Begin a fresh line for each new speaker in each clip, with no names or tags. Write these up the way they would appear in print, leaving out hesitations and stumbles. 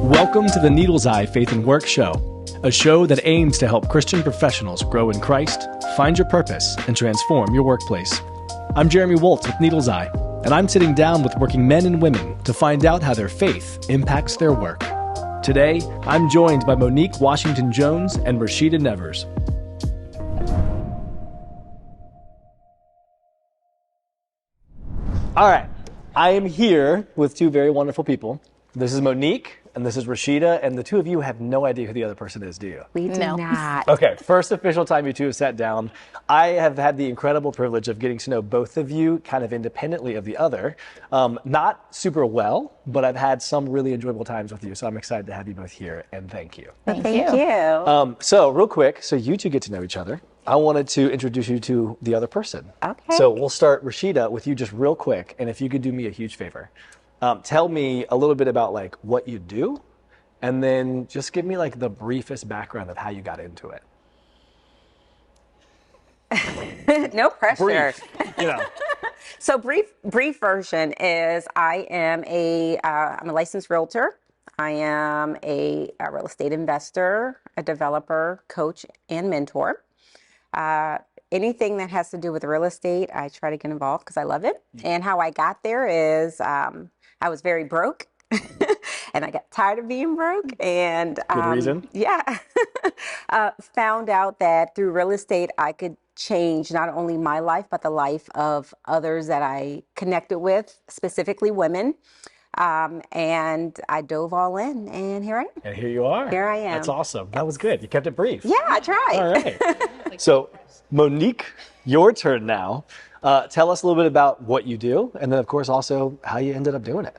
Welcome to the Needle's Eye Faith and Work Show, a show that aims to help Christian professionals grow in Christ, find your purpose, and transform your workplace. I'm Jeremy Woltz with Needle's Eye, and I'm sitting down with working men and women to find out how their faith impacts their work. Today, I'm joined by Monique Washington Jones and Rasheedah Nevers. All right, I am here with two very wonderful people. This is Monique, and this is Rasheedah, and the two of you have no idea who the other person is, do you?
We do not.
Okay, first official time you two have sat down. I have had the incredible privilege of getting to know both of you kind of independently of the other. Not super well, but I've had some really enjoyable times with you, so I'm excited to have you both here, and thank you.
Thank you.
So real quick, so you two get to know each other. I wanted to introduce you to the other person.
Okay.
So we'll start, Rasheedah, with you just real quick, and if you could do me a huge favor. Tell me a little bit about like what you do, and then just give me like the briefest background of how you got into it.
No pressure.
Brief, you know.
So brief version is I'm a licensed realtor. I am a real estate investor, a developer, coach, and mentor. Anything that has to do with real estate, I try to get involved because I love it. And how I got there is I was very broke. And I got tired of being broke, and
Good reason.
Yeah, found out that through real estate I could change not only my life but the life of others that I connected with, specifically women. And I dove all in, and here I am.
And here you are.
Here I am.
That's awesome. That was good. You kept it brief.
Yeah, I tried.
All right. So, Monique, your turn now. Tell us a little bit about what you do, and then, of course, also how you ended up doing it.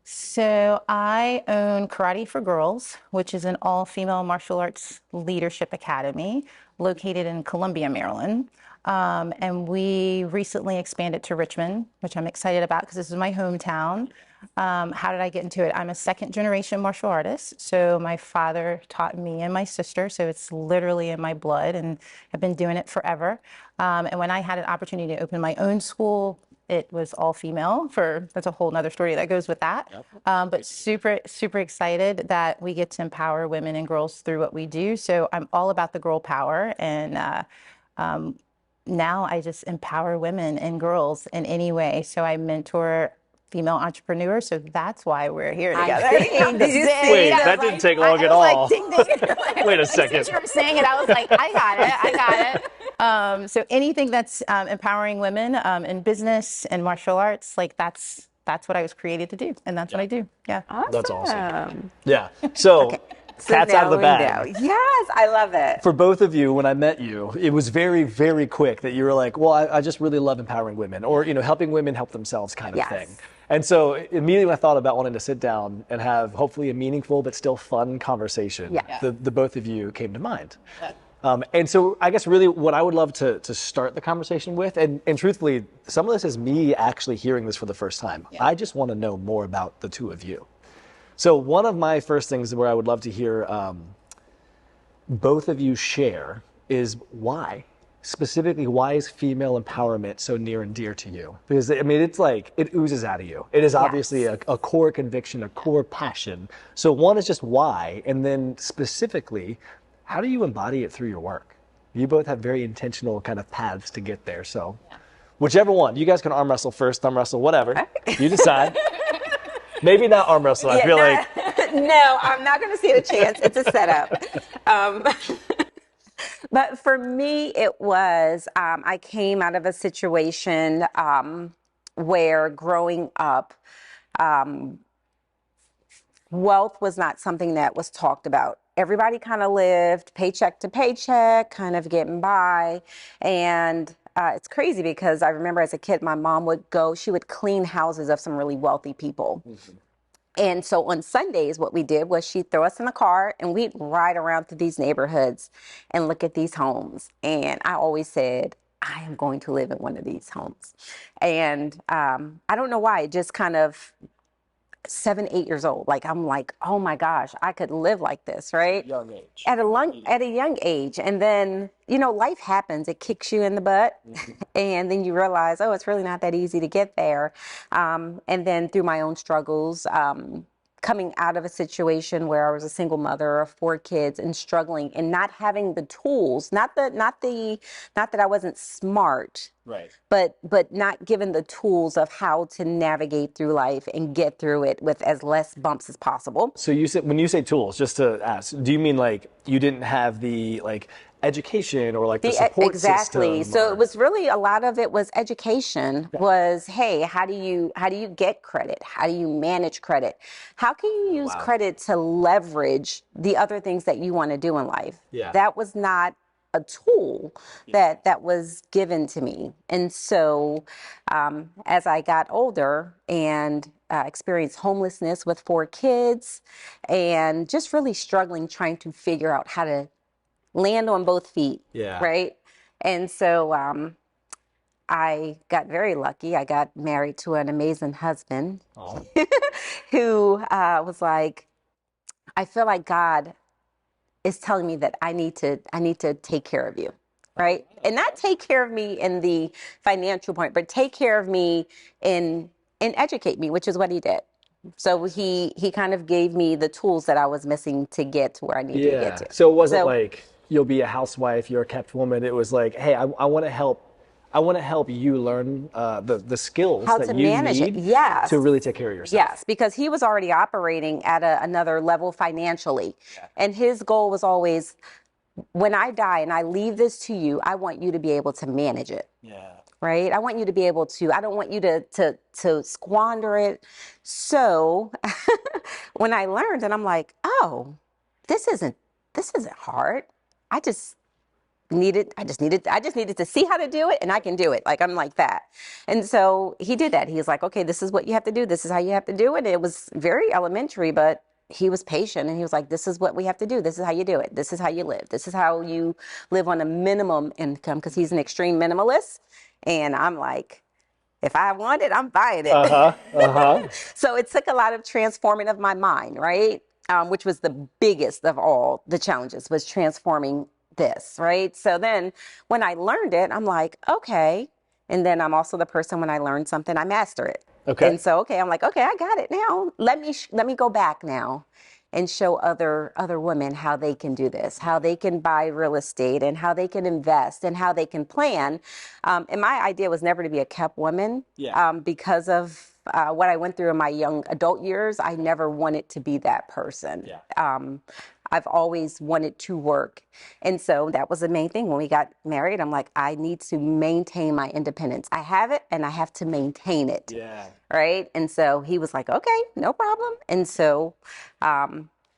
So I own Karate for Girls, which is an all-female martial arts leadership academy located in Columbia, Maryland. And we recently expanded to Richmond, which I'm excited about because this is my hometown. How did I get into it? I'm a second-generation martial artist. So my father taught me and my sister, so it's literally in my blood, and I've been doing it forever. And when I had an opportunity to open my own school, it was all female. That's a whole nother story that goes with that. Yep. But super excited that we get to empower women and girls through what we do. So I'm all about the girl power, and now I just empower women and girls in any way. So I mentor female entrepreneurs, so that's why we're here together.
Wait, that didn't take long at all.
Like, ding, ding.
Wait a second.
As you were saying it, I was like, I got it. So anything that's empowering women in business and martial arts, like that's what I was created to do, and that's what I do. Yeah.
Awesome.
That's awesome. Yeah. So,
Okay.
cat's out of the bag.
Yes, I love it.
For both of you, when I met you, it was very, very quick that you were like, well, I just really love empowering women, or, helping women help themselves kind of thing. And so immediately when I thought about wanting to sit down and have hopefully a meaningful but still fun conversation, the both of you came to mind. And so I guess really what I would love to start the conversation with, and truthfully, some of this is me actually hearing this for the first time. I just want to know more about the two of you. So one of my first things where I would love to hear both of you share is why. Specifically, why is female empowerment so near and dear to you? Because, I mean, it's like, it oozes out of you. It is obviously a core conviction, a core passion. So one is just why, and then specifically, how do you embody it through your work? You both have very intentional kind of paths to get there. So whichever one, you guys can arm wrestle first, thumb wrestle, whatever. You decide. Maybe not arm wrestle, I feel like.
No, I'm not going to stand a chance. It's a setup. But for me, it was, I came out of a situation where growing up, wealth was not something that was talked about. Everybody kind of lived paycheck to paycheck, kind of getting by. And it's crazy because I remember as a kid, my mom she would clean houses of some really wealthy people. Mm-hmm. And so on Sundays, what we did was she'd throw us in the car and we'd ride around through these neighborhoods and look at these homes. And I always said, I am going to live in one of these homes. And I don't know why, it just kind of 7, 8 years old. Like, I'm like, oh my gosh, I could live like this, right?
Young age.
At a young age. And then, life happens. It kicks you in the butt. Mm-hmm. And then you realize, oh, it's really not that easy to get there. And then through my own struggles, coming out of a situation where I was a single mother of 4 kids and struggling and not having the tools, not that I wasn't smart,
Right.
but not given the tools of how to navigate through life and get through it with as less bumps as possible.
So when you say tools, just to ask, do you mean like you didn't have the like education or like the support
Exactly.
system?
So it was really, a lot of it was education. Was, hey, how do you get credit? How do you manage credit? How can you use credit to leverage the other things that you want to do in life?
Yeah.
That was not a tool that was given to me. And so as I got older and experienced homelessness with 4 kids and just really struggling trying to figure out how to land on both feet.
Yeah.
Right. And so I got very lucky. I got married to an amazing husband who was like, I feel like God is telling me that I need to take care of you. Right. And not take care of me in the financial point, but take care of me and educate me, which is what he did. So he kind of gave me the tools that I was missing to get to where I needed to get to.
So it wasn't like you'll be a housewife, you're a kept woman. It was like, hey, I want to help. I want to help you learn the skills
how
that
to
you
manage
need
it. Yes.
to really take care of yourself.
Yes, because he was already operating at another level financially. And his goal was always, when I die and I leave this to you, I want you to be able to manage it.
Yeah.
Right? I want you to be able to, I don't want you to squander it. So when I learned, and I'm like, oh, this isn't hard. I just needed to see how to do it, and I can do it. Like, I'm like that. And so he did that. He was like, okay, this is what you have to do. This is how you have to do it. It was very elementary, but he was patient, and he was like, this is what we have to do. This is how you do it. This is how you live. This is how you live on a minimum income, because he's an extreme minimalist. And I'm like, if I want it, I'm buying it. So it took a lot of transforming of my mind, right? Which was the biggest of all the challenges, was transforming this, right? So then when I learned it, I'm like, okay. And then I'm also the person, when I learn something, I master it.
Okay.
And so, I'm like, okay, I got it now. Let me go back now and show other women how they can do this, how they can buy real estate, and how they can invest, and how they can plan. And my idea was never to be a kept woman. Because of what I went through in my young adult years. I never wanted to be that person. I've always wanted to work. And so that was the main thing. When we got married, I'm like, I need to maintain my independence. I have it, and I have to maintain it. Right? And so he was like, okay, no problem. And so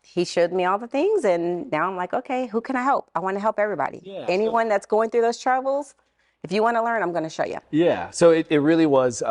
he showed me all the things, and now I'm like, okay, who can I help? I want to help everybody. Anyone that's going through those troubles, if you want to learn, I'm going to show you.
So it really was,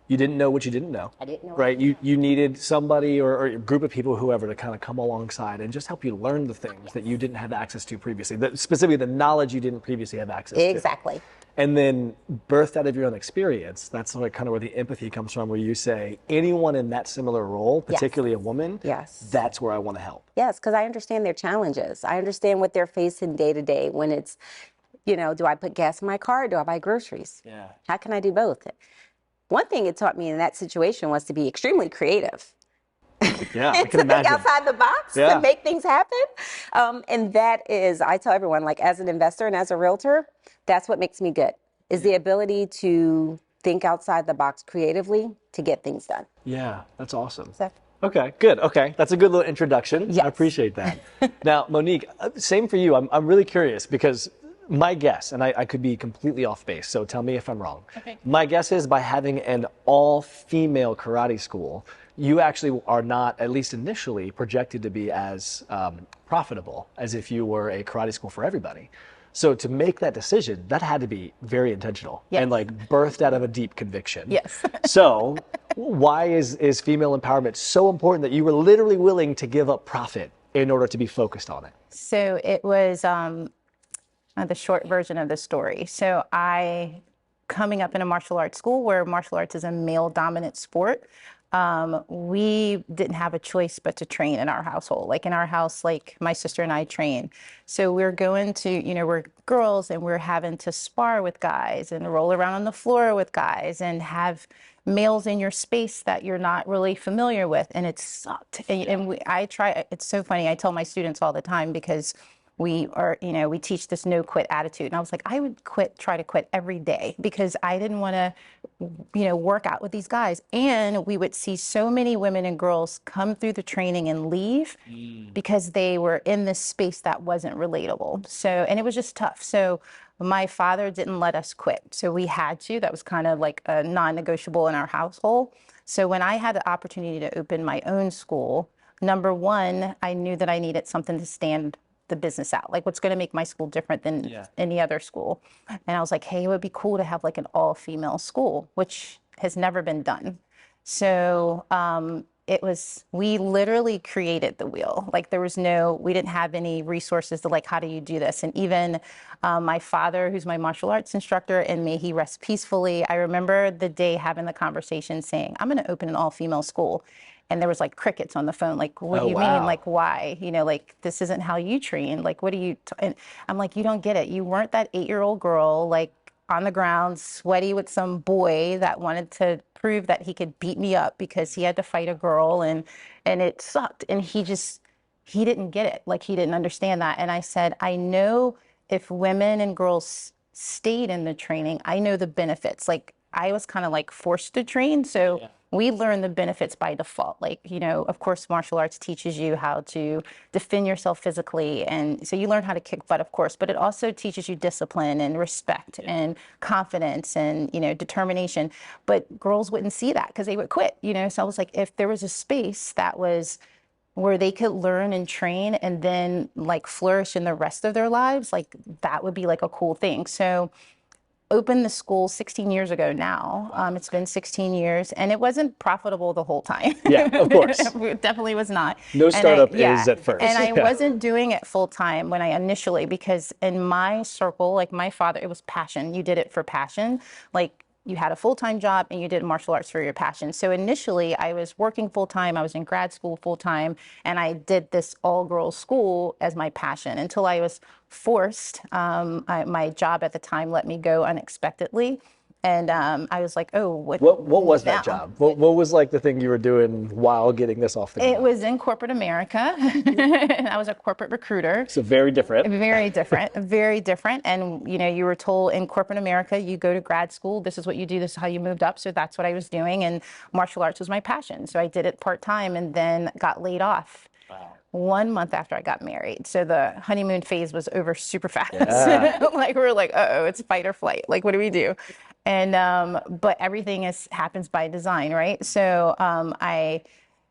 you didn't know what you didn't know.
I didn't know.
Right? You needed somebody or a group of people, whoever, to kind of come alongside and just help you learn the things that you didn't have access to previously, specifically the knowledge you didn't previously have access to.
Exactly.
And then birthed out of your own experience, that's like kind of where the empathy comes from, where you say, anyone in that similar role, particularly a woman, that's where I want to help.
Yes, because I understand their challenges. I understand what they're facing day to day when it's, do I put gas in my car? Or do I buy groceries? How can I do both? One thing it taught me in that situation was to be extremely creative.
I can imagine.
Think outside the box to make things happen. And that is, I tell everyone, like, as an investor and as a realtor, that's what makes me good, is the ability to think outside the box creatively to get things done.
Yeah, that's awesome.
So.
Okay, good. Okay, that's a good little introduction. I appreciate that. Now, Monique, same for you. I'm really curious, because my guess, and I could be completely off base, so tell me if I'm wrong. My guess is, by having an all-female karate school, you actually are not, at least initially, projected to be as profitable as if you were a karate school for everybody. So to make that decision, that had to be very intentional and like birthed out of a deep conviction. So why is female empowerment so important that you were literally willing to give up profit in order to be focused on it?
So it was the short version of the story. So coming up in a martial arts school where martial arts is a male-dominant sport, we didn't have a choice but to train in our household. Like, in our house, like, my sister and I train. So we're going to, we're girls, and we're having to spar with guys and roll around on the floor with guys and have males in your space that you're not really familiar with, and it sucked. I try. It's so funny. I tell my students all the time because we are, we teach this no quit attitude, and I was like, I would try to quit every day because I didn't want to, work out with these guys. And we would see so many women and girls come through the training and leave because they were in this space that wasn't relatable. So, and it was just tough. So my father didn't let us quit. So we had to. That was kind of like a non-negotiable in our household. So when I had the opportunity to open my own school, number one, I knew that I needed something to stand the business out, like what's going to make my school different than any other school. And I was like, hey, it would be cool to have like an all-female school, which has never been done. So we literally created the wheel. Like we didn't have any resources to like, how do you do this? And even my father, who's my martial arts instructor, and may he rest peacefully, I remember the day having the conversation saying, I'm going to open an all-female school. And there was like crickets on the phone. Like, what do you mean? Like, why? Like, this isn't how you train. Like, what do you? And I'm like, you don't get it. You weren't that 8-year-old girl, like on the ground, sweaty with some boy that wanted to prove that he could beat me up because he had to fight a girl, and it sucked. And he didn't get it. Like, he didn't understand that. And I said, I know if women and girls stayed in the training, I know the benefits. Like, I was kind of like forced to train. So we learn the benefits by default. Like, of course, martial arts teaches you how to defend yourself physically. And so you learn how to kick butt, of course, but it also teaches you discipline and respect and confidence and, determination. But girls wouldn't see that because they would quit, So I was like, if there was a space that was where they could learn and train and then like flourish in the rest of their lives, like that would be like a cool thing. So opened the school 16 years ago now. It's been 16 years, and it wasn't profitable the whole time.
Yeah, of course.
It definitely was not.
No startup is at first.
And I wasn't doing it full time when I initially, because in my circle, like my father, it was passion. You did it for passion. Like, you had a full-time job and you did martial arts for your passion. So initially I was working full-time, I was in grad school full-time, and I did this all-girls school as my passion until I was forced. My job at the time let me go unexpectedly. And I was like, oh, what
was that job? What was like the thing you were doing while getting this off the ground?
It was in corporate America. And I was a corporate recruiter.
So very different.
Very different, very different. And, you were told in corporate America, you go to grad school, this is what you do, this is how you moved up. So that's what I was doing. And martial arts was my passion. So I did it part-time and then got laid off. Wow. 1 month after I got married. So the honeymoon phase was over super fast. Yeah. Like, we were like, uh-oh, it's fight or flight. Like, what do we do? And, but everything happens by design, right? So I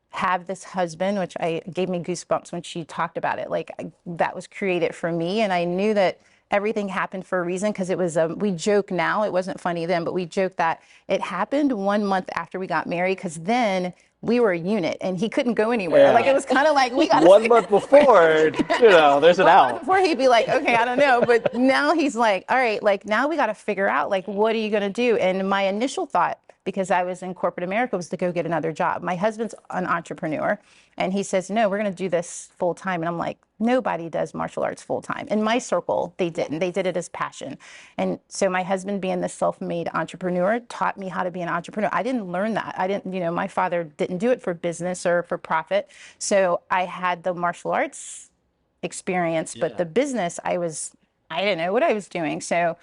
have this husband, which gave me goosebumps when she talked about it. Like, that was created for me. And I knew that everything happened for a reason, because it was, we joke now, it wasn't funny then, but we joke that it happened 1 month after we got married, because then we were a unit and he couldn't go anywhere. Yeah. Like, it was kind of like, we got
1 month before, there's an out.
Before he'd be like, okay, I don't know. But now he's like, all right, like, now we got to figure out, like, what are you going to do? And my initial thought, because I was in corporate America, was to go get another job. My husband's an entrepreneur, and he says, no, we're going to do this full time. And I'm like, nobody does martial arts full time. In my circle, they didn't. They did it as passion. And so my husband, being the self-made entrepreneur, taught me how to be an entrepreneur. I didn't learn that. I didn't, my father didn't do it for business or for profit. So I had the martial arts experience, but the business, I didn't know what I was doing. So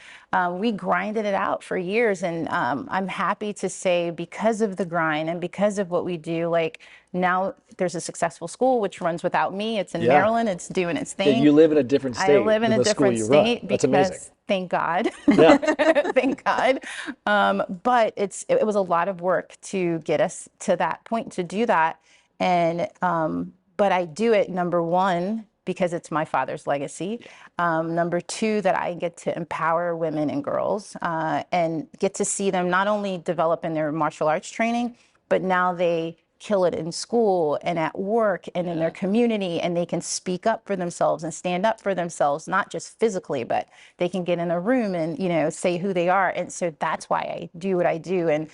we grinded it out for years. And I'm happy to say, because of the grind and because of what we do, like, now there's a successful school which runs without me. It's in Maryland. It's doing its thing.
And you live in a different state.
I live in a different state
because, amazing.
Thank God. Yeah. Thank God. But it was a lot of work to get us to that point, to do that. And but I do it, number one, because it's my father's legacy. Number two, that I get to empower women and girls and get to see them not only develop in their martial arts training, but now they kill it in school and at work and in their community, and they can speak up for themselves and stand up for themselves, not just physically, but they can get in a room and, say who they are. And so that's why I do what I do. And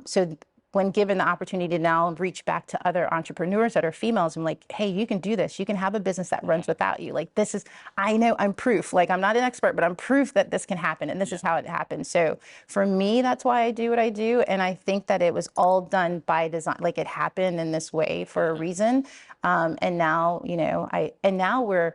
so when given the opportunity to now reach back to other entrepreneurs that are females, I'm like, hey, you can do this. You can have a business that runs without you. Like, this is, I know I'm proof. Like, I'm not an expert, but I'm proof that this can happen. And this is how it happens. So for me, that's why I do what I do. And I think that it was all done by design. Like, it happened in this way for a reason. And now, now we're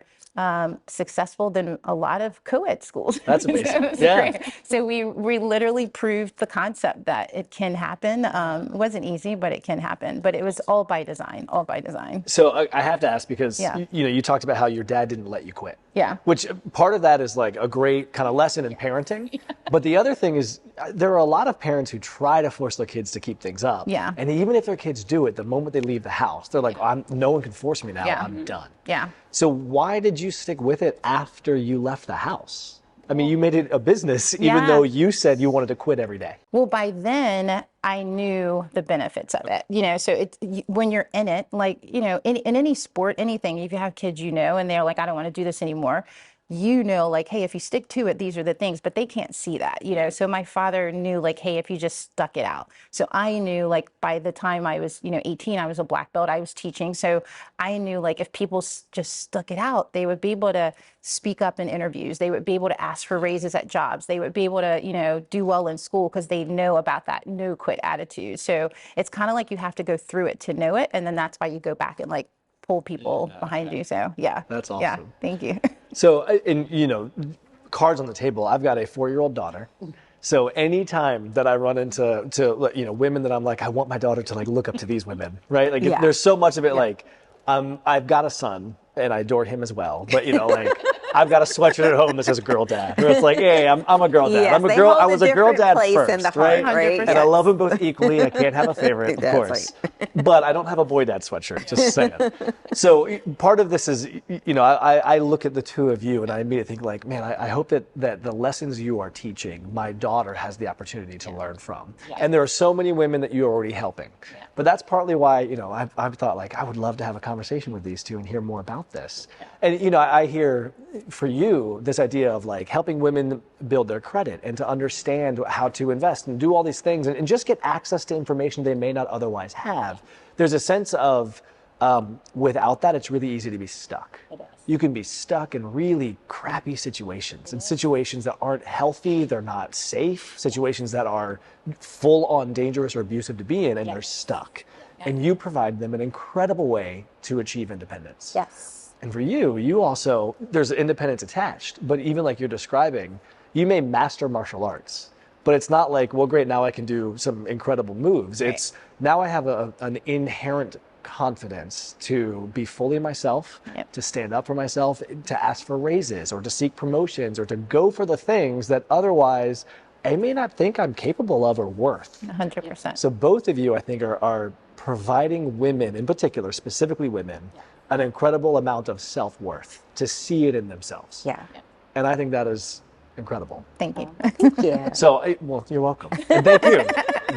successful than a lot of co-ed schools.
That's amazing. Yeah.
Great. So we literally proved the concept that it can happen. It wasn't easy, but it can happen. But it was all by design, all by design.
So I have to ask because,
Yeah.
you talked about how your dad didn't let you quit.
Yeah.
Which part of that is like a great kind of lesson in parenting. But the other thing is there are a lot of parents who try to force their kids to keep things up.
Yeah.
And even if their kids do it, the moment they leave the house, they're like, no one can force me now.
Yeah.
I'm done.
Yeah.
So why did you stick with it after you left the house? I mean, you made it a business, even
Yeah.
though you said you wanted to quit every day.
Well, by then I knew the benefits of it, so it's when you're in it, like, in any sport, anything, if you have kids, and they're like, I don't want to do this anymore. Like, hey, if you stick to it, these are the things, but they can't see that, So my father knew, like, hey, if you just stuck it out. So I knew, like, by the time I was, 18, I was a black belt, I was teaching. So I knew, like, if people just stuck it out, they would be able to speak up in interviews. They would be able to ask for raises at jobs. They would be able to, do well in school because they know about that no quit attitude. So it's kind of like you have to go through it to know it. And then that's why you go back and, like, pull people behind you. So yeah.
That's awesome.
Yeah. Thank you.
So, cards on the table, I've got a 4-year-old daughter. So anytime that I run into women that I'm like, I want my daughter to like look up to these women, right? Like
Yeah.
there's so much of it. Like, I've got a son and I adore him as well. But like I've got a sweatshirt at home that says girl dad. Where it's like, hey, I'm a girl dad.
Yes,
I'm a
they
girl.
hold
I
a
was a girl
different
dad
place
first,
in the
right?
heart, right?
And I love them both equally. I can't have a favorite, of
That's
course. But I don't have a boy dad sweatshirt, just saying. So part of this is, I look at the two of you and I immediately think like, man, I hope that the lessons you are teaching, my daughter has the opportunity to learn from. And there are so many women that you're already helping. But that's partly why, I've thought like, I would love to have a conversation with these two and hear more about this. And, I hear for you this idea of like helping women build their credit and to understand how to invest and do all these things and just get access to information they may not otherwise have. There's a sense of without that, it's really easy to be stuck. You can be stuck in really crappy situations and situations that aren't healthy, they're not safe, situations that are full on dangerous or abusive to be in, and they're stuck. And you provide them an incredible way to achieve independence.
Yes.
And for you also, there's independence attached, but even like you're describing, you may master martial arts, but it's not like, well, great, now I can do some incredible moves. Right. It's now I have an inherent confidence to be fully myself, to stand up for myself, to ask for raises or to seek promotions or to go for the things that otherwise I may not think I'm capable of or worth.
100%.
So both of you, I think, are providing women, in particular, specifically women, an incredible amount of self-worth to see it in themselves.
Yeah.
And I think that is incredible.
Thank you.
Yeah.
So, well, you're welcome. And thank you.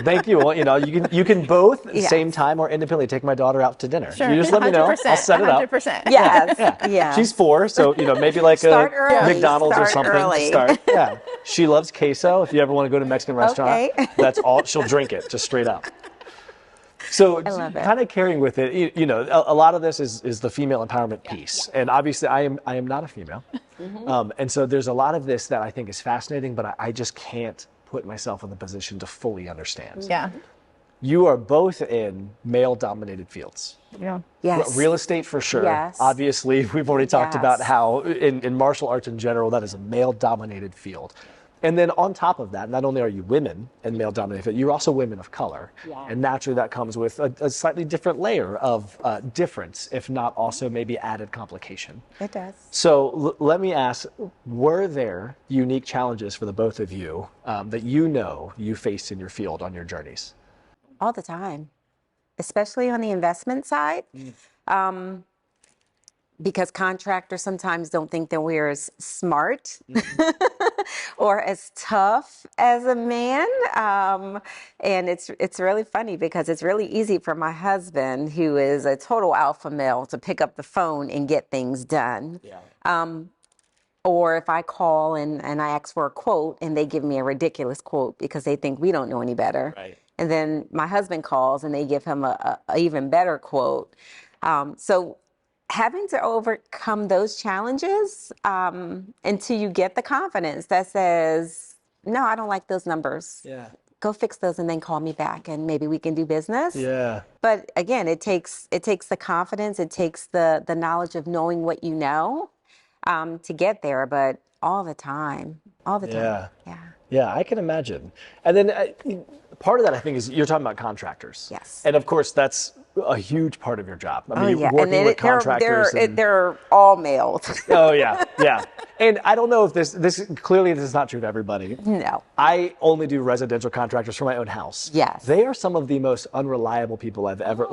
Thank you. Well, you can both
Yes.
same time or independently take my daughter out to dinner.
Sure.
You just let me know. I'll set it up.
100%.
Yes.
Yeah.
Yeah.
She's 4, so maybe like
Start
a
early.
McDonald's or
Start
something
early.
to start. Yeah. She loves queso. If you ever want to go to a Mexican restaurant,
Okay.
that's all. She'll drink it just straight up. So
love it.
kind of carrying with it, a lot of this is the female empowerment piece. And obviously I am not a female. And so there's a lot of this that I think is fascinating, but I just can't put myself in the position to fully understand.
Yeah.
You are both in male-dominated fields.
Yeah.
Yes.
Real estate for sure.
Yes.
Obviously, we've already talked
Yes.
about how in martial arts in general, that is a male-dominated field. And then on top of that, not only are you women in male-dominated field, you're also women of color.
Yeah.
And naturally that comes with a slightly different layer of difference, if not also maybe added complication.
It does.
So let me ask, were there unique challenges for the both of you that you faced in your field on your journeys?
All the time, especially on the investment side. Because contractors sometimes don't think that we're as smart or as tough as a man. And it's really funny because it's really easy for my husband, who is a total alpha male, to pick up the phone and get things done. Yeah. Or if I call and I ask for a quote and they give me a ridiculous quote because they think we don't know any better.
Right.
And then my husband calls and they give him a even better quote. So having to overcome those challenges until you get the confidence that says, no, I don't like those numbers.
Yeah.
Go fix those and then call me back and maybe we can do business.
Yeah.
But again, it takes the confidence, it takes the knowledge of knowing what you know to get there, but all the time.
Yeah.
Yeah.
Yeah, I can imagine. And then part of that, I think, is you're talking about contractors.
Yes.
And of course, that's a huge part of your job. I mean,
Oh, yeah.
working
And
with contractors.
they're all males.
Oh, yeah, yeah. And I don't know if this clearly this is not true to everybody.
No.
I only do residential contractors for my own house.
Yes.
They are some of the most unreliable people I've ever,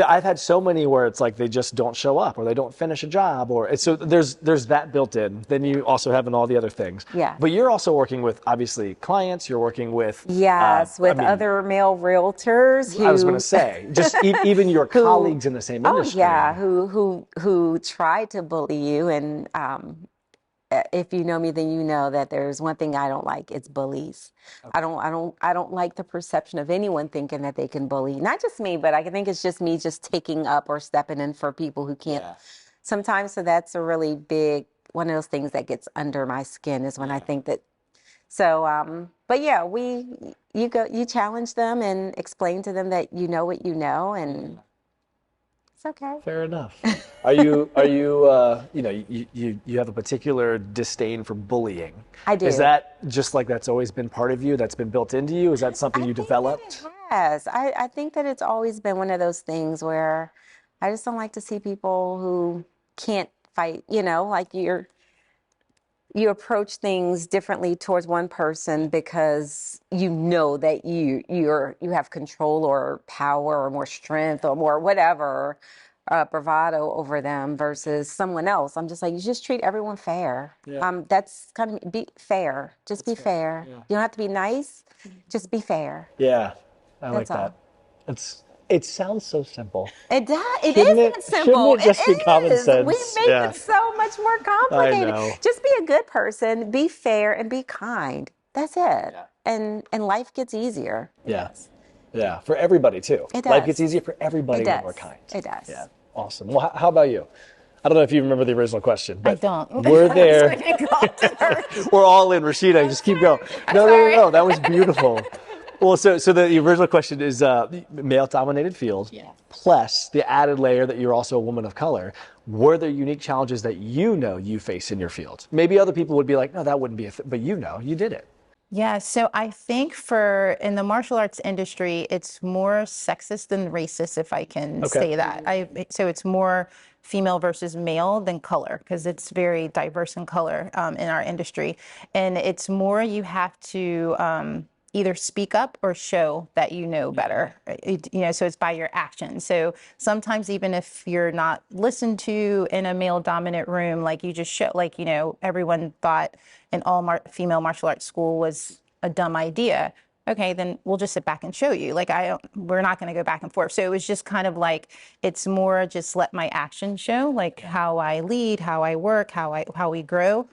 I've had so many where it's like they just don't show up or they don't finish a job so there's that built in. Then you also have in all the other things.
Yeah.
But you're also working with, obviously, clients. You're working with...
other male realtors who...
I was going to say, just even your colleagues in the same industry.
Oh, yeah, who try to bully you. And if you know me, then you know that there's one thing I don't like. It's bullies. Okay. I don't like the perception of anyone thinking that they can bully. Not just me, but I think it's just me just taking up or stepping in for people who can't sometimes. So that's a really big, one of those things that gets under my skin is when I think that. So, but yeah, you challenge them and explain to them that you know what you know, and it's okay.
Fair enough. Are you you have a particular disdain for bullying?
I do.
Is that just like that's always been part of you? That's been built into you? Is that something you developed?
Yes, I think that it's always been one of those things where I just don't like to see people who can't fight. Like you approach things differently towards one person because you know that you have control or power or more strength or more whatever bravado over them versus someone else. I'm just like, you just treat everyone fair.
Yeah.
That's kind of be fair. Just be fair.
Yeah.
You don't have to be nice. Just be fair.
Yeah, I like
That's all.
that. It sounds so simple.
It does.
Shouldn't
That simple.
Shouldn't it just be common sense?
We make it so much more complicated.
I know.
Just be a good person, be fair, and be kind. That's it.
Yeah.
And life gets easier.
Yeah. Yeah. For everybody too.
It does.
Life gets easier for everybody
It
when
does.
we're kind.
It does.
Yeah. Awesome. Well, how about you? I don't know if you remember the original question, but
I don't.
We're there. We're all in, Rasheedah. Just keep going. No. That was beautiful. Well, so the original question is male-dominated field, plus the added layer that you're also a woman of color. Were there unique challenges that you face in your field? Maybe other people would be like, no, that wouldn't be but you did it.
Yeah, so I think in the martial arts industry, it's more sexist than racist, if I can say that. So it's more female versus male than color, because it's very diverse in color in our industry. And it's more you have to either speak up or show that you know better. So it's by your actions. So sometimes even if you're not listened to in a male dominant room, like you just show, everyone thought an all female martial arts school was a dumb idea. Okay, then we'll just sit back and show you. We're not going to go back and forth. So it was just kind of like, it's more just let my actions show, like how I lead, how I work, how we grow.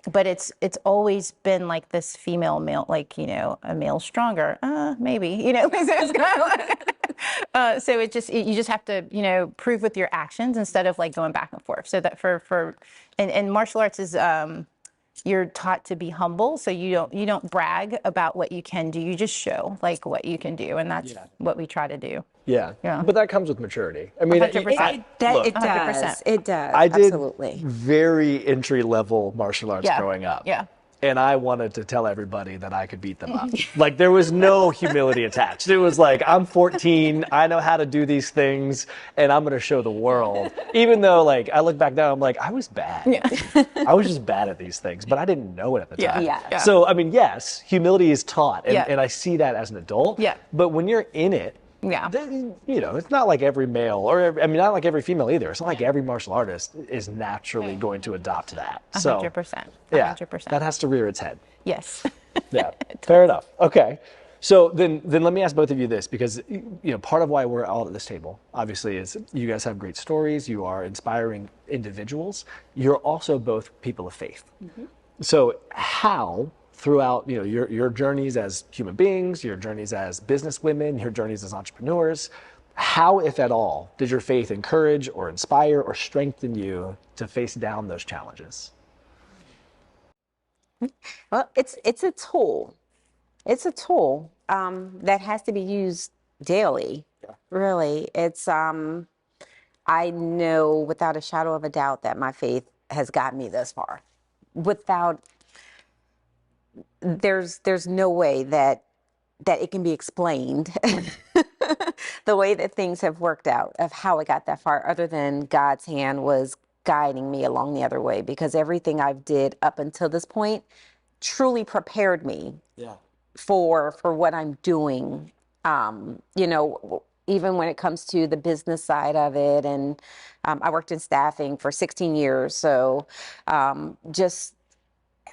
But it's always been like this female male, a male stronger, maybe, so it's kind of so you just have to, prove with your actions instead of going back and forth. So that and martial arts is, you're taught to be humble. So you don't brag about what you can do. You just show what you can do. And that's what we try to do.
Yeah. But that comes with maturity. I mean,
100%.
It does. It does.
I did
absolutely.
very entry-level martial arts growing up.
Yeah.
And I wanted to tell everybody that I could beat them up. There was no humility attached. It was like, I'm 14, I know how to do these things, and I'm going to show the world. Even though, I look back now, I'm like, I was bad. Yeah. I was just bad at these things, but I didn't know it at the time.
Yeah.
So, I mean, yes, humility is taught, and I see that as an adult.
Yeah.
But when you're in it, it's not like every male, not like every female either. It's not like every martial artist is naturally going to adopt that.
100%.
Yeah,
100%.
that has to rear its head.
Yes.
Yeah, fair enough. Okay. So then let me ask both of you this, because part of why we're all at this table, obviously, is you guys have great stories. You are inspiring individuals. You're also both people of faith. Mm-hmm. So how, throughout, your journeys as human beings, your journeys as business women, your journeys as entrepreneurs. How, if at all, did your faith encourage or inspire or strengthen you to face down those challenges?
Well, it's a tool. It's a tool that has to be used daily. Yeah. Really, it's I know without a shadow of a doubt that my faith has gotten me this far. Without there's no way that it can be explained the way that things have worked out of how it got that far, other than God's hand was guiding me along the other way, because everything I've did up until this point truly prepared me. Yeah. For what I'm doing, even when it comes to the business side of it. And I worked in staffing for 16 years. So just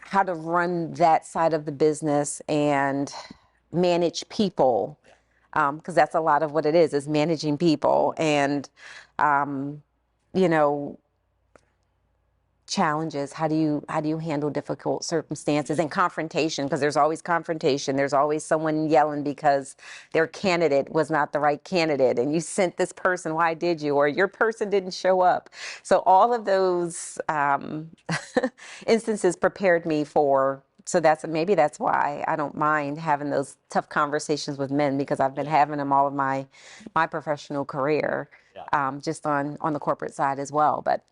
how to run that side of the business and manage people, because that's a lot of what it is managing people. And, challenges. How do you handle difficult circumstances and confrontation? Because there's always confrontation. There's always someone yelling because their candidate was not the right candidate, and you sent this person. Why did you? Or your person didn't show up. So all of those instances prepared me for. So maybe that's why I don't mind having those tough conversations with men, because I've been having them all of my professional career, just on the corporate side as well. But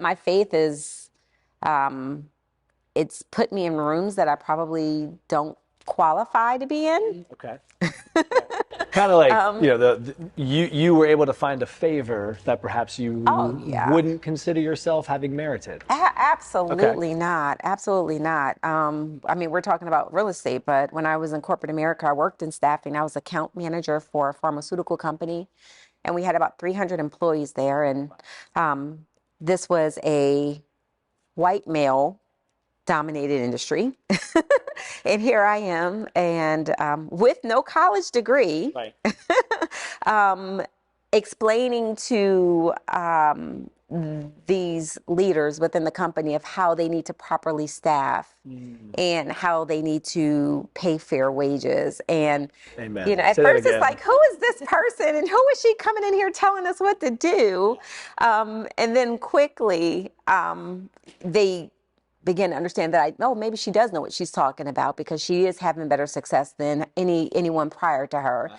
my faith is, it's put me in rooms that I probably don't qualify to be in.
Okay. Kind of like, you were able to find a favor that perhaps you wouldn't consider yourself having merited.
Absolutely not. Absolutely not. We're talking about real estate, but when I was in corporate America, I worked in staffing. I was account manager for a pharmaceutical company, and we had about 300 employees there. And this was a white male dominated industry. And here I am, and with no college degree, right. Explaining to these leaders within the company of how they need to properly staff and how they need to pay fair wages. And,
Amen.
At first it's like, who is this person and who is she coming in here telling us what to do? And then quickly they begin to understand that maybe she does know what she's talking about, because she is having better success than anyone prior to her.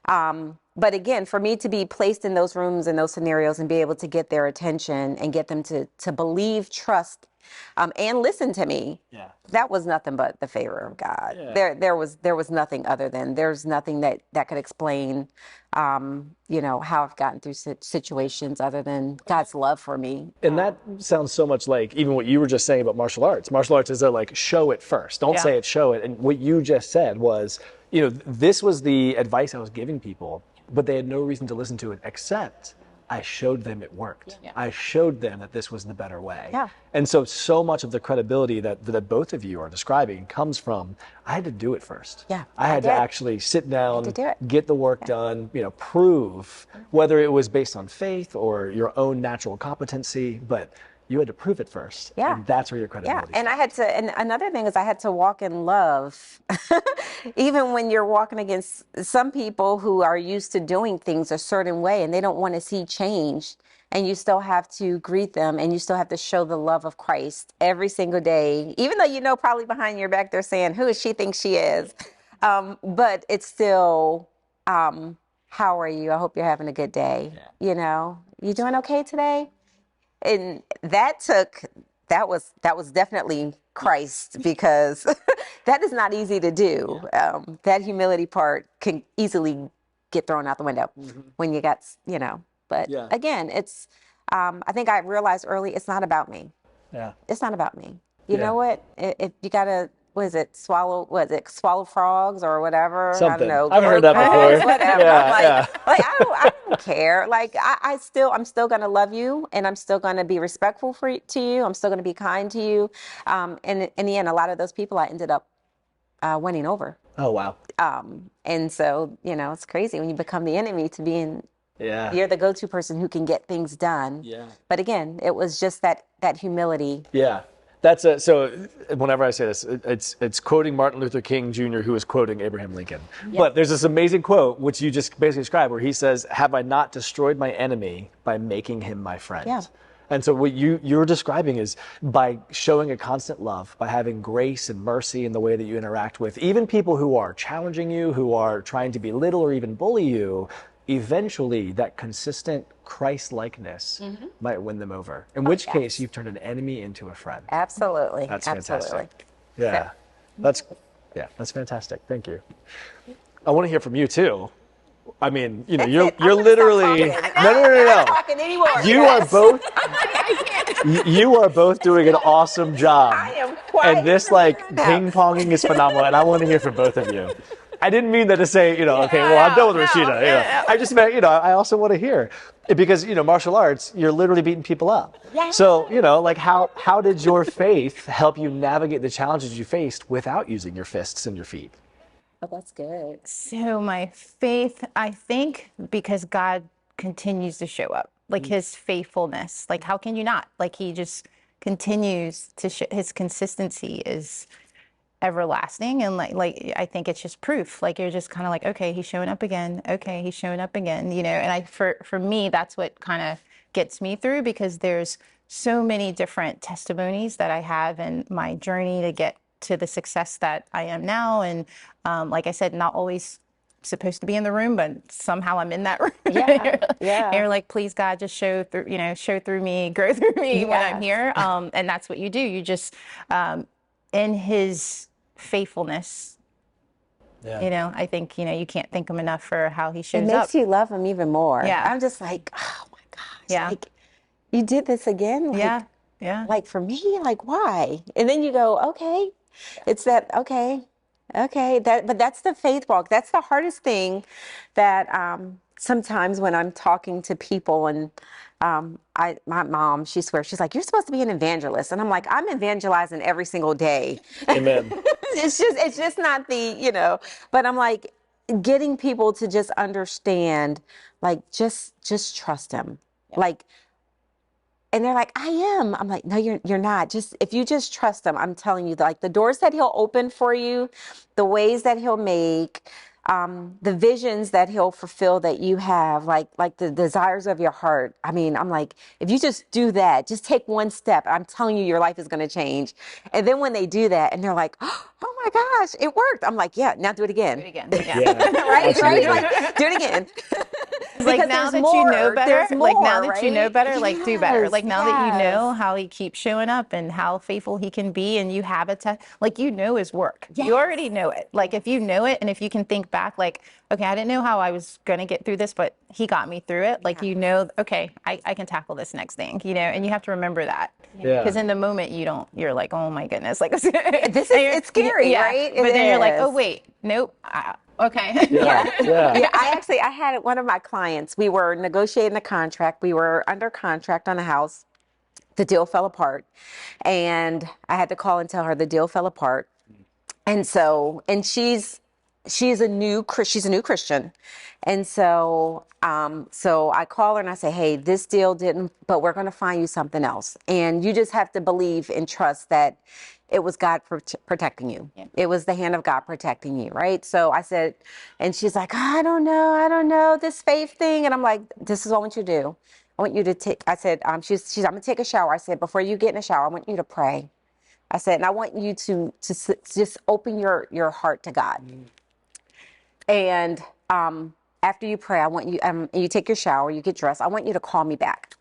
Wow. But again, for me to be placed in those rooms and those scenarios and be able to get their attention and get them to believe, trust, and listen to me, that was nothing but the favor of God. Yeah. There was nothing other than, there's nothing that could explain, how I've gotten through situations other than God's love for me.
And that sounds so much like even what you were just saying about martial arts. Martial arts is like, show it first. Don't say it, show it. And what you just said was, this was the advice I was giving people, but they had no reason to listen to it except I showed them it worked. Yeah. I showed them that this was the better way. Yeah. And so much of the credibility that both of you are describing comes from, I had to do it first. Yeah, I had to actually sit down, get the work done, prove, whether it was based on faith or your own natural competency, but you had to prove it first. Yeah. And that's where your credibility
and I had to, and another thing is I had to walk in love. Even when you're walking against some people who are used to doing things a certain way and they don't want to see change, and you still have to greet them and you still have to show the love of Christ every single day, even though probably behind your back they're saying, who does she think she is? But it's still, how are you? I hope you're having a good day. Yeah. You doing okay today? And that was definitely Christ, because that is not easy to do. That humility part can easily get thrown out the window when you got, but again, it's, I think I realized early, it's not about me. Yeah. It's not about me. You know what? If you gotta, swallow frogs or whatever?
Something.
I don't know.
I've heard that before.
Whatever. Yeah, I don't care. Like, I'm still going to love you, and I'm still going to be respectful to you. I'm still going to be kind to you. And in the end, a lot of those people I ended up winning over.
Oh, wow.
And so, it's crazy when you become the enemy to being, you're the go-to person who can get things done. Yeah. But again, it was just that humility.
Yeah. So whenever I say this, it's quoting Martin Luther King Jr., who is quoting Abraham Lincoln. Yep. But there's this amazing quote, which you just basically described, where he says, "Have I not destroyed my enemy by making him my friend?"
Yeah.
And so what you're describing is by showing a constant love, by having grace and mercy in the way that you interact with even people who are challenging you, who are trying to belittle or even bully you, eventually that consistent Christ-likeness might win them over. In which case you've turned an enemy into a friend.
Absolutely.
That's
Absolutely.
fantastic. Yeah. That's fantastic. Thank you. I want to hear from you too. I mean, you know, you're literally no.
Not talking anymore.
You are both you are both doing an awesome job.
I am quite
and this ping-ponging is phenomenal, and I want to hear from both of you. I didn't mean that to say, okay, well, I'm done with Rasheedah. I just meant, I also want to hear. Because, martial arts, you're literally beating people up.
Yeah.
So, how did your faith help you navigate the challenges you faced without using your fists and your feet?
Oh, that's good.
So my faith, I think, because God continues to show up, his faithfulness, how can you not? He just continues to show, his consistency is everlasting. And I think it's just proof. You're just kind of okay, he's showing up again. Okay, he's showing up again, and for me, that's what kind of gets me through, because there's so many different testimonies that I have in my journey to get to the success that I am now. And like I said, not always supposed to be in the room, but somehow I'm in that room.
Yeah.
And you're like, please God, just show through me, grow through me when I'm here. And that's what you do. You just, in his faithfulness, I think, you can't thank him enough for how he shows up.
It makes you love him even more.
Yeah.
I'm just like, oh my gosh. Yeah. You did this again?
Yeah.
For me, why? And then you go, okay. It's that, okay, but that's the faith walk. That's the hardest thing that sometimes when I'm talking to people, and my mom, she swears, she's like, you're supposed to be an evangelist. And I'm like, I'm evangelizing every single day.
Amen.
It's just not but I'm like, getting people to just understand, just trust him. Yeah. And they're like, I am. I'm like, no, you're not. Just if you just trust him, I'm telling you, the doors that he'll open for you, the ways that he'll make, the visions that he'll fulfill that you have, like the desires of your heart. I mean, I'm like, if you just do that, just take one step, I'm telling you, your life is going to change. And then when they do that, and they're like, oh my gosh, it worked. I'm like, yeah, now do it again.
Do it again. Yeah.
Right? Do it again.
Now that you know better, now that you know better, do better. Now that you know how he keeps showing up and how faithful he can be, and you have his work. Yes. You already know it. If you know it, and if you can think back, okay, I didn't know how I was going to get through this, but he got me through it. Okay, I can tackle this next thing, and you have to remember that.
Yeah.
Because in the moment you're like, oh my goodness,
it's scary, right?
But then you're like, oh wait, nope. Okay.
Yeah. I had one of my clients, we were negotiating a contract. We were under contract on a house. The deal fell apart. And I had to call and tell her the deal fell apart. And she's a new Christian. And so I call her and I say, hey, this deal didn't, but we're going to find you something else. And you just have to believe and trust that it was God protecting you. Yeah. It was the hand of God protecting you, right? So I said, and she's like, I don't know, this faith thing. And I'm like, this is what I want you to do. I want you to take, I said, I'm going to take a shower. I said, before you get in the shower, I want you to pray. I said, and I want you to just open your heart to God. And after you pray, I want you, you take your shower, you get dressed, I want you to call me back.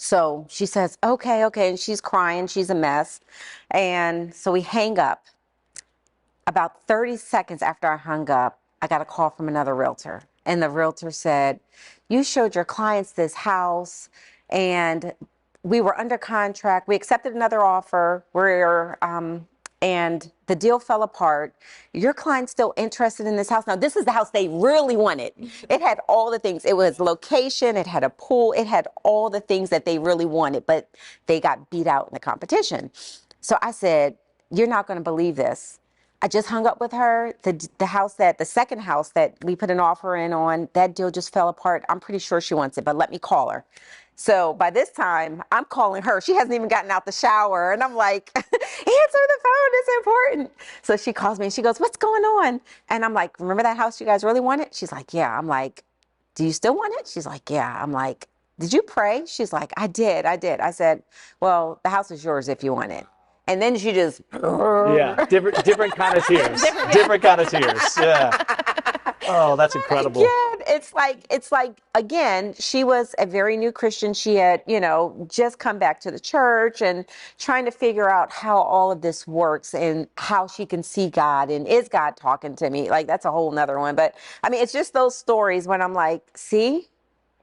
So she says, okay. And she's crying. She's a mess. And so we hang up. About 30 seconds after I hung up, I got a call from another realtor. And the realtor said, you showed your clients this house and we were under contract. We accepted another offer. And the deal fell apart. Your client's still interested in this house. Now, this is the house they really wanted. It had all the things. It was location. It had a pool. It had all the things that they really wanted, but they got beat out in the competition. So I said, you're not going to believe this. I just hung up with her. The second house that we put an offer in on, that deal just fell apart. I'm pretty sure she wants it, but let me call her. So by this time, I'm calling her. She hasn't even gotten out the shower. And I'm like, answer the phone. It's important. So she calls me and she goes, what's going on? And I'm like, remember that house you guys really wanted? She's like, yeah. I'm like, do you still want it? She's like, yeah. I'm like, did you pray? She's like, I did. I said, well, the house is yours if you want it. And then she just,
Yeah, different kind of tears. Different kind of tears. Yeah. Oh, that's incredible.
Again, it's like again, she was a very new Christian. She had, just come back to the church and trying to figure out how all of this works and how she can see God and is God talking to me? Like that's a whole nother one. But I mean, it's just those stories when I'm like, see?